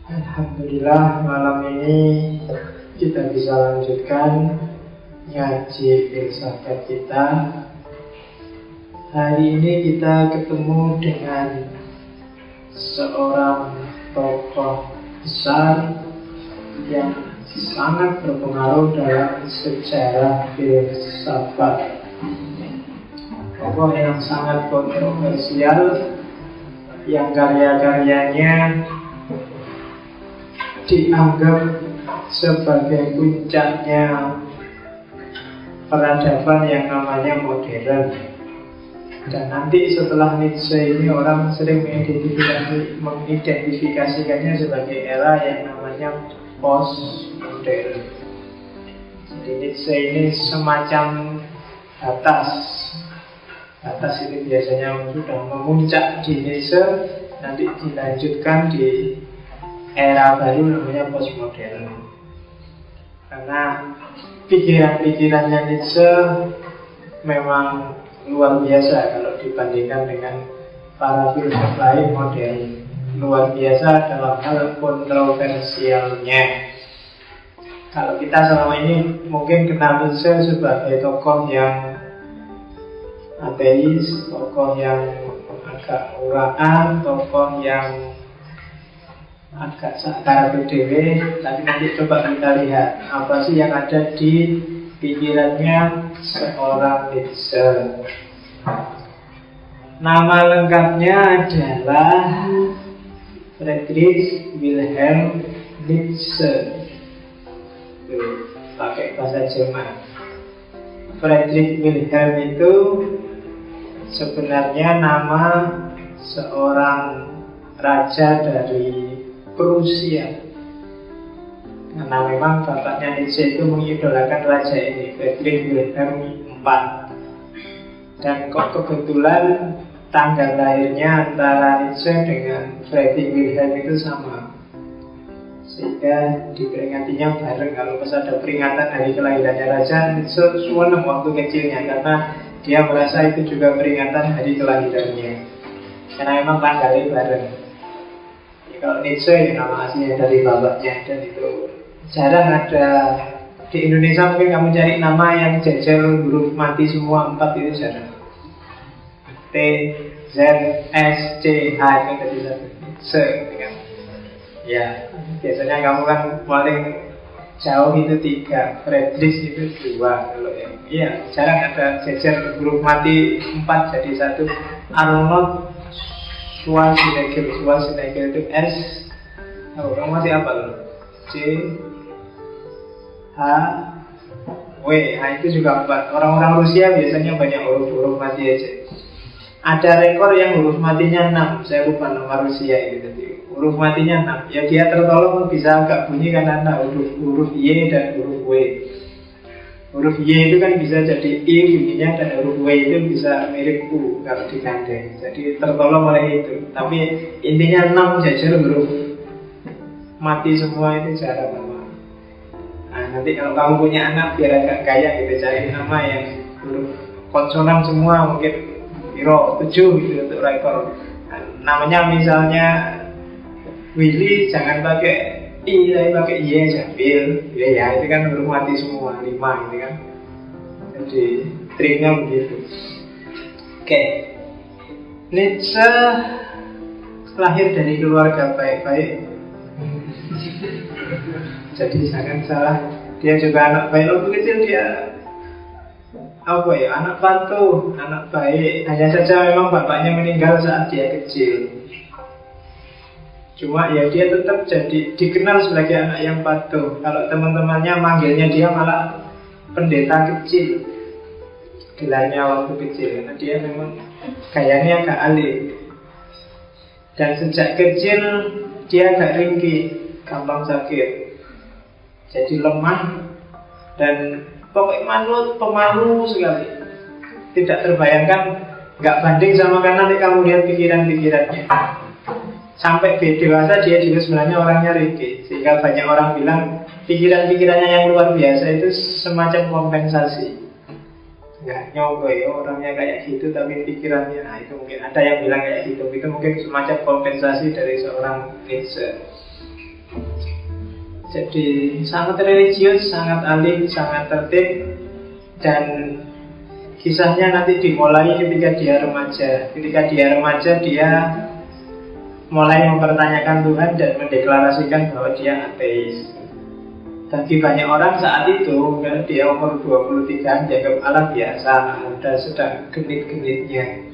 Alhamdulillah malam ini kita bisa lanjutkan ngaji filsafat kita. Hari ini kita ketemu dengan seorang tokoh besar yang sangat berpengaruh dalam sejarah filsafat. Tokoh yang sangat kontroversial, yang karya-karyanya dianggap sebagai puncaknya peradaban yang namanya modern. Dan nanti setelah Nietzsche ini orang sering mengidentifikasikannya sebagai era yang namanya postmodern. Jadi Nietzsche ini semacam batas. Batas ini biasanya sudah memuncak di Nietzsche, nanti dilanjutkan di era baru namanya postmodern. Karena pikiran-pikirannya Nietzsche memang luar biasa kalau dibandingkan dengan para filsuf lain modern. Luar biasa dalam hal kontroversialnya. Kalau kita selama ini mungkin kenal Nietzsche sebagai tokoh yang ateis, tokoh yang agak uraan, tokoh yang agak sakar PDW. Tapi nanti coba kita lihat apa sih yang ada di pikirannya seorang Nietzsche. Nama lengkapnya adalah Friedrich Wilhelm Nietzsche. Pakai bahasa Jerman. Friedrich Wilhelm itu sebenarnya nama seorang raja dari Prusia. Karena memang bapaknya Nietzsche itu mengidolakan raja ini, Friedrich Wilhelm IV. Dan kok kebetulan tanggal lahirnya antara Nietzsche dengan Friedrich Wilhelm itu sama, sehingga diperingatinya bareng. Kalau pas ada peringatan hari kelahirannya raja, Nietzsche senang waktu kecilnya, karena dia merasa itu juga peringatan hari kelahirannya, karena memang tanggalnya bareng. Kalau Nietzsche ya nama aslinya dari bapaknya, dan itu jarang ada di Indonesia. Mungkin kamu cari nama yang jajar huruf mati semua 4 itu jarang. T, Z, S, C, H itu tadi satu. Se, kan? Ya, biasanya kamu kan paling jauh itu 3, Friedrich itu 2. Kalau yang iya jarang ada jajar huruf mati 4 jadi satu. Arnold Schwarzenegger itu S. Oh, kamu masih apa loh? C, H, W. Nah itu juga 4. Orang-orang Rusia biasanya banyak huruf mati aja. Ada rekor yang huruf matinya 6. Saya lupa nama Rusia itu. Huruf matinya 6. Ya dia tertolong bisa agak bunyi karena ada huruf Y dan huruf W. Huruf Y itu kan bisa jadi I bunyinya, dan huruf W itu bisa mirip U kalau digandeng. Jadi tertolong oleh itu. Tapi intinya 6 jajar huruf mati semua itu jarang nama. Nah nanti kalau kamu punya anak biar agak gaya gitu, cari nama yang huruf konsonan semua, mungkin Piro 7 gitu untuk rekor. Nah, namanya misalnya Willy, jangan pakai I, tapi pakai Y aja, Bill. Ya itu kan huruf mati semua, 5 gitu kan. Jadi triknya begitu. Oke. Nietzsche lahir dari keluarga baik-baik. Jadi jangan salah, dia juga anak baik. Waktu kecil dia anak patuh, anak baik. Hanya saja memang bapaknya meninggal saat dia kecil. Cuma ya dia tetap jadi dikenal sebagai anak yang patuh. Kalau teman-temannya manggilnya dia malah pendeta kecil, gelarnya waktu kecil, karena dia memang gayanya agak alim. Dan sejak kecil dia agak ringkih, gampang sakit, jadi lemah dan pokoknya pemalu sekali. Tidak terbayangkan, nggak banding sama kan nanti kamu lihat pikiran-pikirannya. Sampai dewasa dia juga sebenarnya orangnya ringkih, sehingga banyak orang bilang pikiran-pikirannya yang luar biasa itu semacam kompensasi. Nggak nyongko ya orangnya kayak gitu, tapi pikirannya, nah itu mungkin ada yang bilang kayak gitu. Itu mungkin semacam kompensasi dari seorang Nietzsche. Jadi sangat religius, sangat alim, sangat tertib. Dan kisahnya nanti dimulai ketika dia remaja. Ketika dia remaja, dia mulai mempertanyakan Tuhan dan mendeklarasikan bahwa dia ateis. Bagi banyak orang saat itu, kan dia umur 23, dianggap Allah biasa, anak muda sedang genit-genitnya.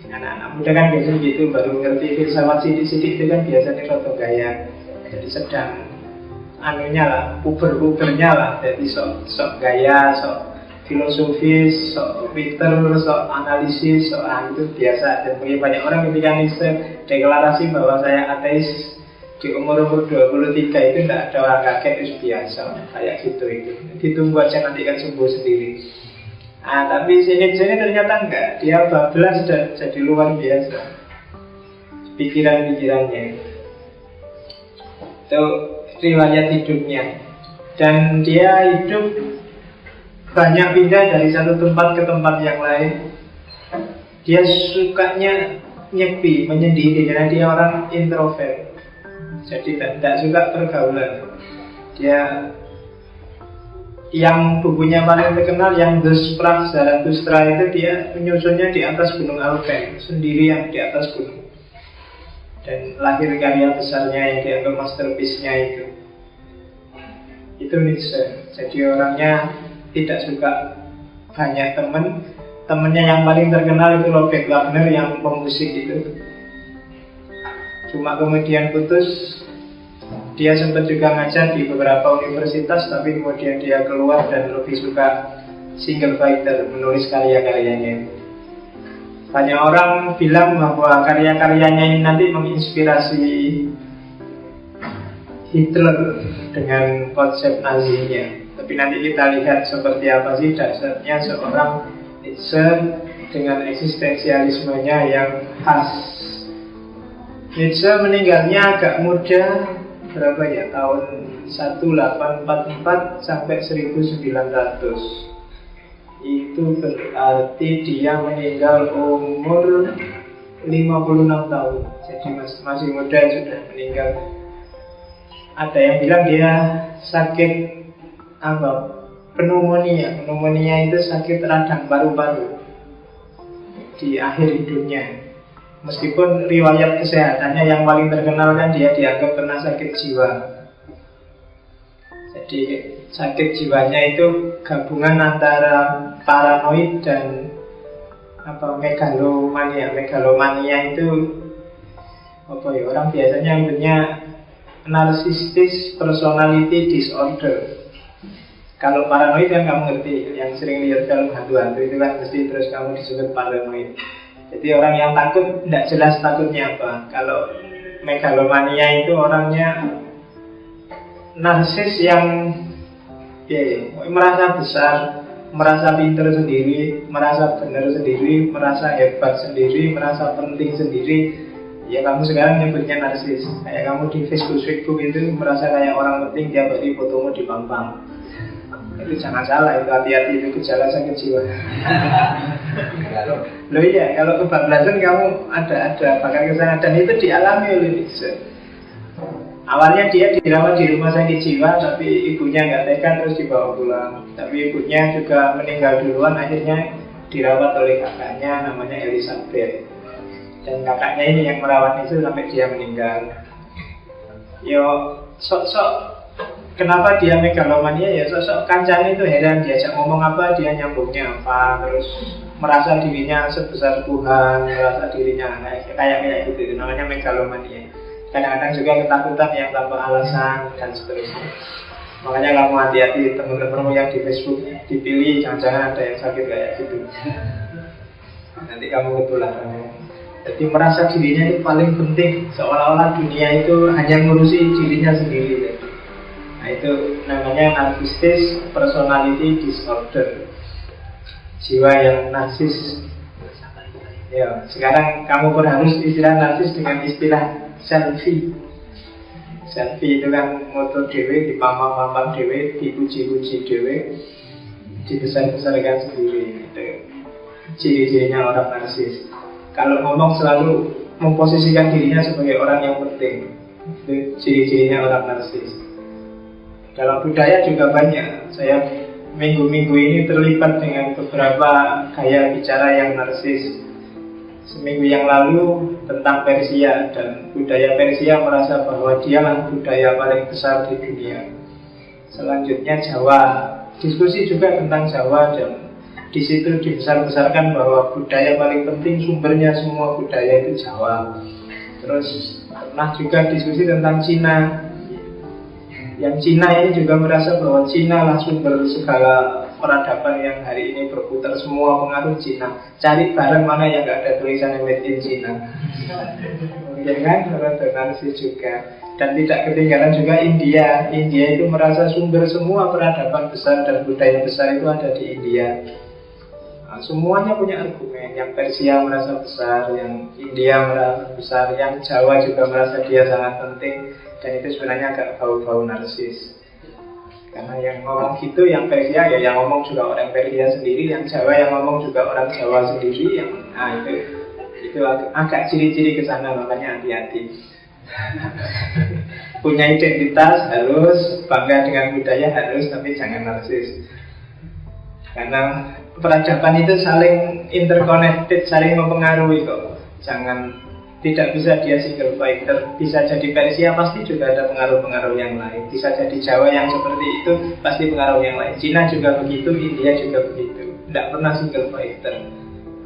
Anak-anak muda kan biasanya gitu, baru ngerti filsafat sidik-sidik itu kan biasanya roto gaya. Jadi sedang anunya lah, puber-pubernya lah. Jadi sok gaya, sok filosofis, sok pinter, sok analisis, sok itu biasa. Dan bagi banyak orang ketika Nietzsche deklarasi bahwa saya ateis di umur 23 itu tidak ada orang kaget, itu biasa. Kayak gitu itu. Ditunggu aja nanti kan sembuh sendiri. Nah, tapi sini ternyata enggak. Dia bablas dan jadi luar biasa pikiran-pikirannya. Itu riwayat hidupnya. Dan dia hidup banyak pindah dari satu tempat ke tempat yang lain. Dia sukanya nyepi, menyendiri, karena dia orang introvert. Jadi tidak suka pergaulan. Dia yang bukunya paling terkenal yang The Sprach Zarathustra itu dia menyusunnya di atas gunung Alpen, sendirian di atas gunung. Dan lahir karya besarnya yang dianggap masterpiece-nya itu Nietzsche. Jadi orangnya tidak suka banyak teman. Temannya yang paling terkenal itu Robert Wagner yang pemusik itu. Cuma kemudian putus. Dia sempat juga ngajar di beberapa universitas, tapi kemudian dia keluar dan lebih suka single writer, menulis karya-karyanya. Banyak orang bilang bahwa karya-karyanya ini nanti menginspirasi Hitler dengan konsep Nazinya. Tapi nanti kita lihat seperti apa sih dasarnya seorang Nietzsche dengan eksistensialismenya yang khas. Nietzsche meninggalnya agak muda, berapa ya, tahun 1844 sampai 1900. Itu berarti dia meninggal umur 56 tahun. Jadi masih muda sudah meninggal. Ada yang bilang dia sakit pneumonia. Pneumonia itu sakit radang paru-paru di akhir hidupnya. Meskipun riwayat kesehatannya yang paling terkenal kan dia dianggap pernah sakit jiwa. Jadi sakit jiwanya itu gabungan antara paranoid dan megalomania. Megalomania itu orang biasanya punya narcissistic personality disorder. Kalau paranoid kan kamu ngerti, yang sering lihat film hantu-hantu itu kan mesti terus kamu disebut paranoid. Jadi orang yang takut tidak jelas takutnya apa. Kalau megalomania itu orangnya narsis yang merasa besar, merasa pintar sendiri, merasa benar sendiri, merasa hebat sendiri, merasa penting sendiri. Ya kamu sekarang nyebutnya narsis. Kayak kamu di Facebook itu merasa kayak orang penting, tiap hari fotomu dipampang. Itu jangan salah, itu hati-hati, itu gejala sakit jiwa. Loh iya, kalau kebablasan kamu ada bakal kesana. Dan itu dialami oleh Nietzsche. Awalnya dia dirawat di rumah sakit jiwa, tapi ibunya nggak tega terus dibawa pulang. Tapi ibunya juga meninggal duluan, akhirnya dirawat oleh kakaknya namanya Elizabeth. Dan kakaknya ini yang merawat itu sampai dia meninggal. Sok-sok kenapa dia megalomania ya, sosok kancane itu heran, diajak ngomong apa dia nyambungnya apa, terus merasa dirinya sebesar Tuhan, merasa dirinya kayak gitu, namanya megalomania. Kadang-kadang juga ketakutan yang tanpa alasan dan seterusnya. Makanya kamu hati-hati, teman-temanmu yang di Facebook dipilih, jangan-jangan ada yang sakit kayak gitu. Nanti kamu ketularan. Jadi merasa dirinya itu paling penting, seolah-olah dunia itu hanya ngurusi dirinya sendiri. Nah itu namanya narcissistic personality disorder, jiwa yang narsis. Ya, sekarang kamu perharus istilah narsis dengan istilah selfie. Selfie itu kan moto dewe, dipampang-pampang dewe, dipuji-puji dewe, dibesar-besarkan sendiri. Itu ciri-cirinya orang narsis. Kalau ngomong selalu memposisikan dirinya sebagai orang yang penting. Itu ciri-cirinya orang narsis. Dalam budaya juga banyak. Saya minggu-minggu ini terlibat dengan beberapa gaya bicara yang narsis. Seminggu yang lalu tentang Persia, dan budaya Persia merasa bahwa dialah budaya paling besar di dunia. Selanjutnya Jawa, diskusi juga tentang Jawa, dan di situ dibesar-besarkan bahwa budaya paling penting, sumbernya semua budaya itu Jawa. Terus pernah juga diskusi tentang Cina. Yang Cina ini juga merasa bahwa Cina lah sumber segala peradaban yang hari ini berputar, semua pengaruh Cina. Cari barang mana yang gak ada tulisannya made in Cina. Mungkin kan orang narsis juga. Dan tidak ketinggalan juga India. India itu merasa sumber semua peradaban besar dan budaya besar itu ada di India. Nah, semuanya punya argumen. Yang Persia merasa besar, yang India merasa besar, yang Jawa juga merasa dia sangat penting. Dan itu sebenarnya agak bau-bau narsis. Karena yang ngomong gitu, yang Persia ya yang ngomong juga orang Persia sendiri, yang Jawa yang ngomong juga orang Jawa sendiri. Nah itu agak ciri-ciri ke sana, makanya hati-hati. Punya identitas harus, bangga dengan budaya harus, tapi jangan narsis. Karena peradaban itu saling interconnected, saling mempengaruhi kok. Jangan, tidak bisa dia single fighter. Bisa jadi Persia pasti juga ada pengaruh-pengaruh yang lain. Bisa jadi Jawa yang seperti itu pasti pengaruh yang lain. Cina juga begitu, India juga begitu. Tidak pernah single fighter.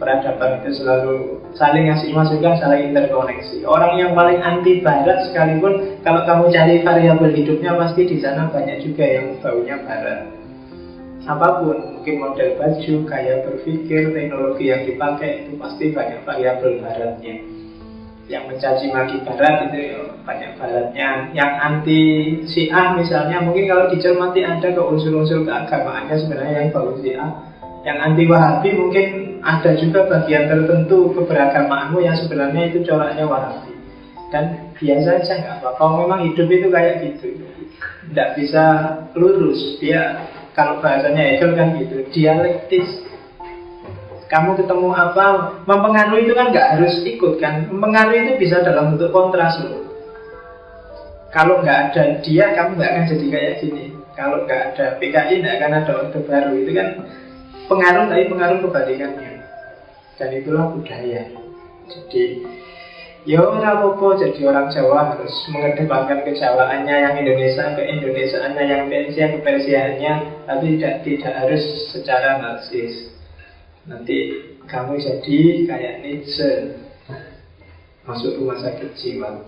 Peradaban itu selalu saling ngasih masukan, saling interkoneksi. Orang yang paling anti barat sekalipun, kalau kamu cari variabel hidupnya, pasti di sana banyak juga yang baunya barat. Apapun, mungkin model baju, gaya berpikir, teknologi yang dipakai, itu pasti banyak variabel baratnya. Yang mencaci maki barat itu ya banyak baratnya. Yang anti Syiah misalnya, mungkin kalau dicermati ada ke unsur-unsur keagamaannya sebenarnya yang bau Syiah. Yang anti Wahabi mungkin ada juga bagian tertentu keberagamaanmu yang sebenarnya itu coraknya Wahabi. Dan biasa aja, nggak apa-apa. Memang hidup itu kayak gitu, tidak bisa lurus. Dia, kalau bahasanya Hegel kan gitu, dialektis. Kamu ketemu apa, mempengaruhi itu kan nggak harus ikut kan. Mempengaruhi itu bisa dalam bentuk kontras loh. Kalau nggak ada dia, kamu nggak akan jadi kayak gini. Kalau nggak ada PKI, nggak akan ada Orde Baru. Itu kan pengaruh, tapi pengaruh kebalikannya. Dan itulah budaya. Jadi ya ora apa-apa jadi orang Jawa harus mengedepankan kejawaannya, yang Indonesia ke Indonesiaannya, yang Persia ke Persiaannya, tapi tidak harus secara narsis. Nanti kamu jadi kayak Nietzsche, masuk rumah sakit jiwa.